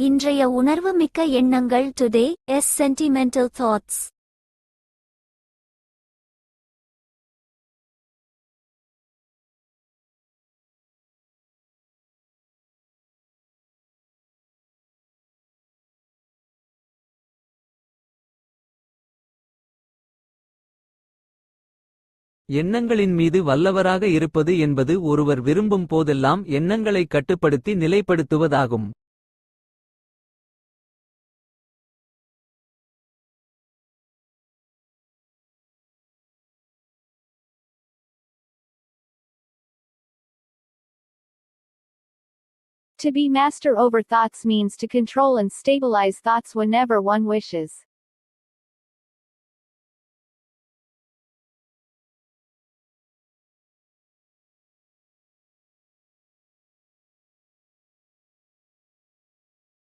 இன்றைய உணர்வுமிக்க எண்ணங்கள் today yes sentimental thoughts. எண்ணங்களின் மீது வல்லவராக இருப்பது என்பது ஒருவர் விரும்பும் போதெல்லாம் எண்ணங்களை கட்டுப்படுத்தி நிலைப்படுத்துவதாகும். To be master over thoughts means to control and stabilize thoughts whenever one wishes.